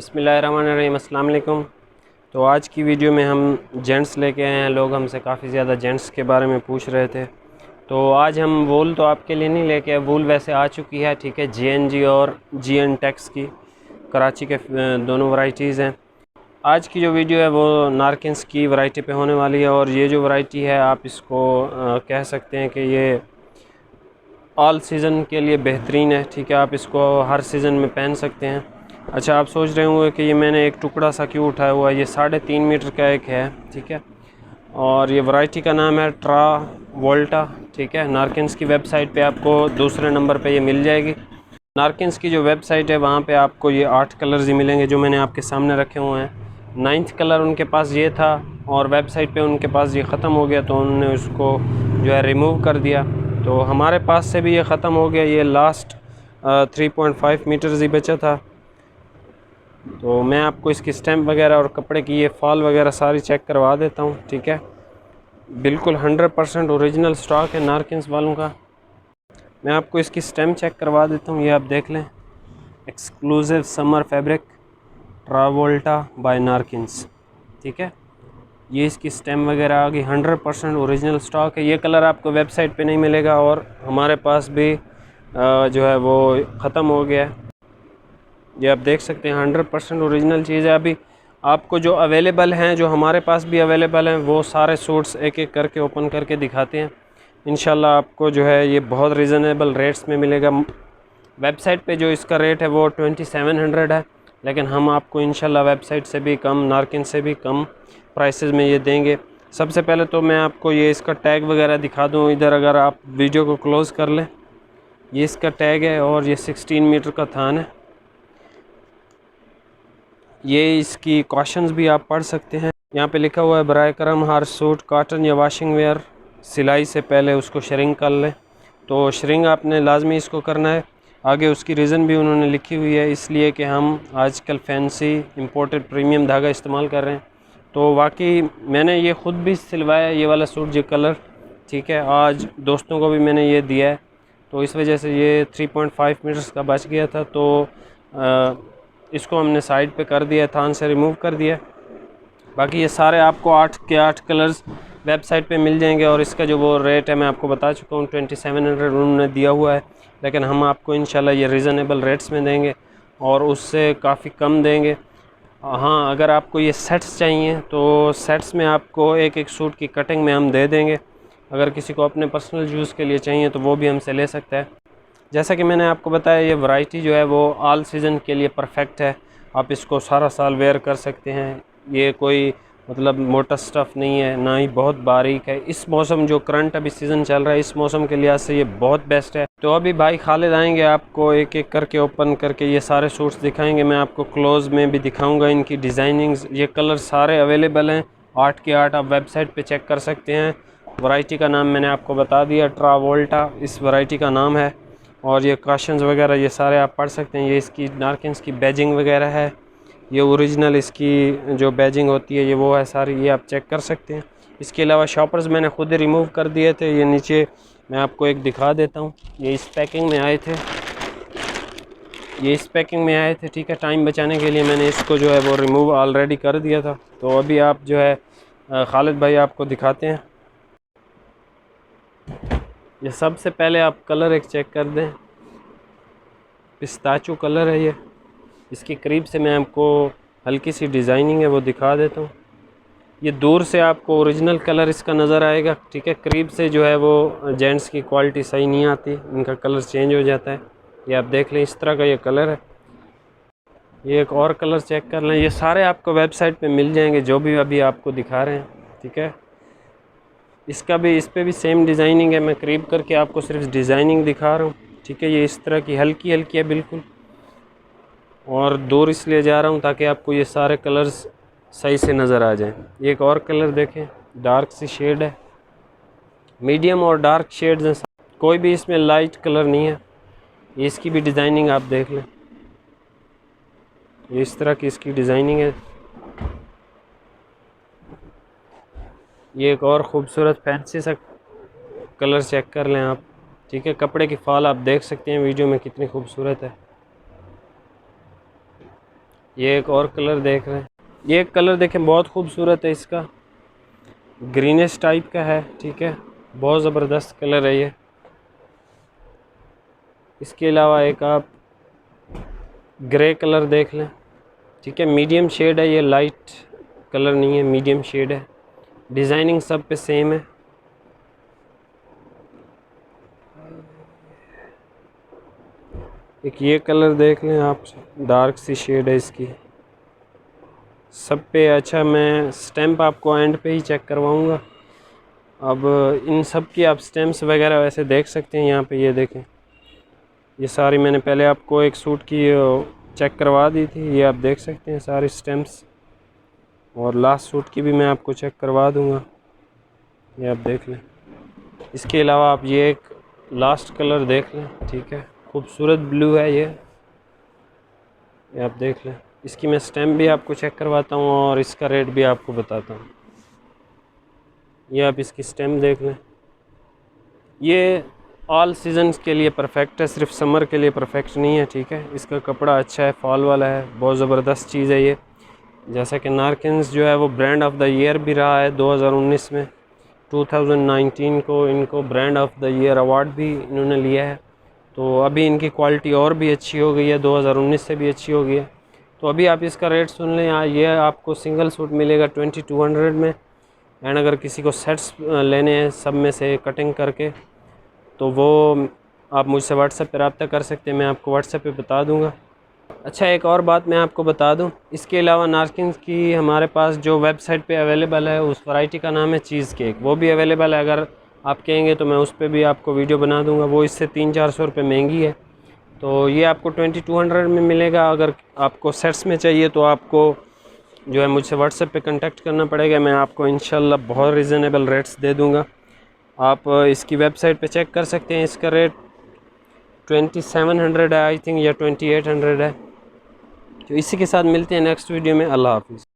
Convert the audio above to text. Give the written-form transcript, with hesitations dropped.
बिस्मिल्लाहिर्रहमानिर्रहीम, अस्सलाम वालेकुम। तो आज की वीडियो में हम जेंट्स लेके आए हैं। लोग हमसे काफ़ी ज़्यादा जेंट्स के बारे में पूछ रहे थे, तो आज हम वूल तो आपके लिए नहीं लेके आए। वूल वैसे आ चुकी है, ठीक है। GNG और GN टेक्स की कराची के दोनों वैरायटीज़ हैं। आज की जो वीडियो है वो नारकिन्स की वैरायटी पे होने वाली है, और ये जो वैरायटी है आप इसको कह सकते हैं कि ये ऑल सीज़न के लिए बेहतरीन है, ठीक है। आप इसको हर सीज़न में पहन सकते हैं। अच्छा, आप सोच रहे होंगे कि ये मैंने एक टुकड़ा सा क्यों उठाया हुआ है। ये 3.5 मीटर का एक है, ठीक है। और ये वैरायटी का नाम है ट्रा वोल्टा, ठीक है। नारकिन्स की वेबसाइट पे आपको दूसरे नंबर पे ये मिल जाएगी। नारकिन्स की जो वेबसाइट है वहाँ पे आपको ये 8 कलर्स ही मिलेंगे जो मैंने आपके सामने रखे हुए हैं। 9th कलर उनके पास ये था, और वेबसाइट पे उनके पास ये ख़त्म हो गया, तो उन्होंने उसको जो है रिमूव कर दिया। तो हमारे पास से भी ये ख़त्म हो गया। ये लास्ट 3.5 मीटर्स ही बचा था। तो मैं आपको इसकी स्टैम्प वगैरह और कपड़े की ये फॉल वगैरह सारी चेक करवा देता हूँ, ठीक है। बिल्कुल 100% ओरिजिनल स्टॉक है नारकिन्स वालों का। मैं आपको इसकी स्टैम्प चेक करवा देता हूँ, ये आप देख लें। Exclusive summer fabric Travolta bye नारकिन्स, ठीक है। ये इसकी स्टैम्प वगैरह आ गई। 100% ओरिजिनल स्टॉक है। ये कलर आपको वेबसाइट पे नहीं मिलेगा, और हमारे पास भी जो है वो ख़त्म हो गया है। ये आप देख सकते हैं 100% ओरिजिनल चीज़ है। अभी आपको जो अवेलेबल हैं, जो हमारे पास भी अवेलेबल हैं, वो सारे सूट्स एक एक करके ओपन करके दिखाते हैं। इंशाल्लाह आपको जो है ये बहुत रीज़नेबल रेट्स में मिलेगा। वेबसाइट पे जो इसका रेट है वो 2700 है, लेकिन हम आपको इंशाल्लाह वेबसाइट से भी कम, नारकिन से भी कम प्राइसेस में ये देंगे। सबसे पहले तो मैं आपको ये इसका टैग वगैरह दिखा दूँ। इधर अगर आप वीडियो को क्लोज़ कर लें, ये इसका टैग है, और ये 16 मीटर का थान है। ये इसकी कॉशंस भी आप पढ़ सकते हैं। यहाँ पे लिखा हुआ है, बराए करम हर सूट कॉटन या वाशिंग वेयर सिलाई से पहले उसको श्रिंक कर लें। तो श्रिंक आपने लाजमी इसको करना है। आगे उसकी रीज़न भी उन्होंने लिखी हुई है, इसलिए कि हम आजकल फैंसी इंपोर्टेड प्रीमियम धागा इस्तेमाल कर रहे हैं। तो वाकई मैंने ये ख़ुद भी सिलवाया ये वाला सूट, ये कलर, ठीक है। आज दोस्तों को भी मैंने ये दिया है, तो इस वजह से ये 3.5 मीटर्स का बच गया था। तो इसको हमने साइड पे कर दिया, थान से रिमूव कर दिया। बाकी ये सारे आपको 8 के 8 कलर्स वेबसाइट पे मिल जाएंगे, और इसका जो वो रेट है मैं आपको बता चुका हूँ, 2700 उन्होंने दिया हुआ है। लेकिन हम आपको इंशाल्लाह ये रीज़नेबल रेट्स में देंगे, और उससे काफ़ी कम देंगे। हाँ, अगर आपको ये सेट्स चाहिए तो सेट्स में आपको एक एक सूट की कटिंग में हम दे देंगे। अगर किसी को अपने पर्सनल यूज़ के लिए चाहिए तो वो भी हमसे ले सकता है। जैसा कि मैंने आपको बताया, ये वैरायटी जो है वो ऑल सीज़न के लिए परफेक्ट है। आप इसको सारा साल वेयर कर सकते हैं। ये कोई मतलब मोटा स्टफ़ नहीं है, ना ही बहुत बारीक है। इस मौसम जो करंट अभी सीज़न चल रहा है, इस मौसम के लिहाज से ये बहुत बेस्ट है। तो अभी भाई खालिद आएंगे, आपको एक एक करके ओपन करके ये सारे सूट्स दिखाएंगे। मैं आपको क्लोज़ में भी दिखाऊंगा इनकी डिज़ाइनिंग्स। ये कलर सारे अवेलेबल हैं, 8 के 8 आप वेबसाइट पे चेक कर सकते हैं। वैरायटी का नाम मैंने आपको बता दिया, ट्रावोल्टा इस वैरायटी का नाम है। और ये काशंस वगैरह ये सारे आप पढ़ सकते हैं। ये इसकी नारकिन्स की बैजिंग वगैरह है, ये ओरिजिनल इसकी जो बैजिंग होती है ये वो है सारी, ये आप चेक कर सकते हैं। इसके अलावा शॉपर्स मैंने खुद ही रिमूव कर दिए थे। ये नीचे मैं आपको एक दिखा देता हूँ। ये इस पैकिंग में आए थे, ये इस पैकिंग में आए थे, ठीक है। टाइम बचाने के लिए मैंने इसको जो है वो रिमूव ऑलरेडी कर दिया था। तो अभी आप जो है खालिद भाई आपको दिखाते हैं। ये सबसे पहले आप कलर एक चेक कर दें, पिस्ताचो कलर है ये। इसकी करीब से मैं आपको हल्की सी डिज़ाइनिंग है वो दिखा देता हूँ। ये दूर से आपको ओरिजिनल कलर इसका नज़र आएगा, ठीक है। करीब से जो है वो जेंट्स की क्वालिटी सही नहीं आती, इनका कलर चेंज हो जाता है। ये आप देख लें, इस तरह का ये कलर है। ये एक और कलर चेक कर लें। ये सारे आपको वेबसाइट पे मिल जाएंगे जो भी अभी आपको दिखा रहे हैं, ठीक है। इसका भी, इस पर भी सेम डिज़ाइनिंग है। मैं करीब करके आपको सिर्फ डिज़ाइनिंग दिखा रहा हूँ, ठीक है। ये इस तरह की हल्की हल्की है बिल्कुल, और दूर इसलिए जा रहा हूँ ताकि आपको ये सारे कलर्स सही से नज़र आ जाएं। एक और कलर देखें, डार्क सी शेड है, मीडियम और डार्क शेड्स हैं, कोई भी इसमें लाइट कलर नहीं है। ये इसकी भी डिज़ाइनिंग आप देख लें, ये इस तरह की इसकी डिज़ाइनिंग है। ये एक और ख़ूबसूरत फैंसी सा कलर चेक कर लें आप, ठीक है। कपड़े की फॉल आप देख सकते हैं वीडियो में कितनी खूबसूरत है। ये एक और कलर देख रहे हैं, ये एक कलर देखें बहुत खूबसूरत है, इसका ग्रीनिश टाइप का है, ठीक है, बहुत ज़बरदस्त कलर है ये। इसके अलावा एक आप ग्रे कलर देख लें, ठीक है, मीडियम शेड है ये, लाइट कलर नहीं है, मीडियम शेड है, डिज़ाइनिंग सब पे सेम है। एक ये कलर देख लें आप, डार्क सी शेड है इसकी, सब पे अच्छा। मैं स्टैम्प आपको एंड पे ही चेक करवाऊंगा। अब इन सब की आप स्टैम्प्स वगैरह वैसे देख सकते हैं यहाँ पे, ये देखें, ये सारी मैंने पहले आपको एक सूट की चेक करवा दी थी, ये आप देख सकते हैं सारी स्टैम्प्स, और लास्ट सूट की भी मैं आपको चेक करवा दूंगा, ये आप देख लें। इसके अलावा आप ये एक लास्ट कलर देख लें, ठीक है, खूबसूरत ब्लू है ये आप देख लें। इसकी मैं स्टैम्प भी आपको चेक करवाता हूँ और इसका रेट भी आपको बताता हूँ। ये आप इसकी स्टैम्प देख लें, ये ऑल सीजन्स के लिए परफेक्ट है, सिर्फ समर के लिए परफेक्ट नहीं है, ठीक है। इसका कपड़ा अच्छा है, फॉल वाला है, बहुत ज़बरदस्त चीज़ है ये। जैसा कि नारकिन्स जो है वो ब्रांड ऑफ द ईयर भी रहा है 2019 में, 2019 को इनको brand of the year award भी इन्होंने लिया है। तो अभी इनकी क्वालिटी और भी अच्छी हो गई है, 2019 से भी अच्छी हो गई है। तो अभी आप इसका रेट सुन लें, ये आपको सिंगल सूट मिलेगा 2200 में, एंड अगर किसी को सेट्स लेने हैं सब में से कटिंग करके, तो वो आप मुझसे व्हाट्सएप पर रब्ता कर सकते हैं, मैं आपको व्हाट्सएप पे बता दूंगा। अच्छा, एक और बात मैं आपको बता दूं, इसके अलावा नारकिन्स की हमारे पास जो वेबसाइट पे अवेलेबल है उस वैरायटी का नाम है चीज़ केक, वो भी अवेलेबल है। अगर आप कहेंगे तो मैं उस पर भी आपको वीडियो बना दूंगा, वो इससे 300-400 रुपये महंगी है। तो ये आपको 2200 में मिलेगा। अगर आपको सेट्स में चाहिए तो आपको जो है मुझसे व्हाट्सएप पे कांटेक्ट करना पड़ेगा, मैं आपको इंशाल्लाह बहुत रीज़नेबल रेट्स दे दूँगा। आप इसकी वेबसाइट पे चेक कर सकते हैं, इसका रेट 2700 है आई थिंक, या 2800 है। तो इसी के साथ मिलते हैं नेक्स्ट वीडियो में। अल्लाह हाफ़िज़।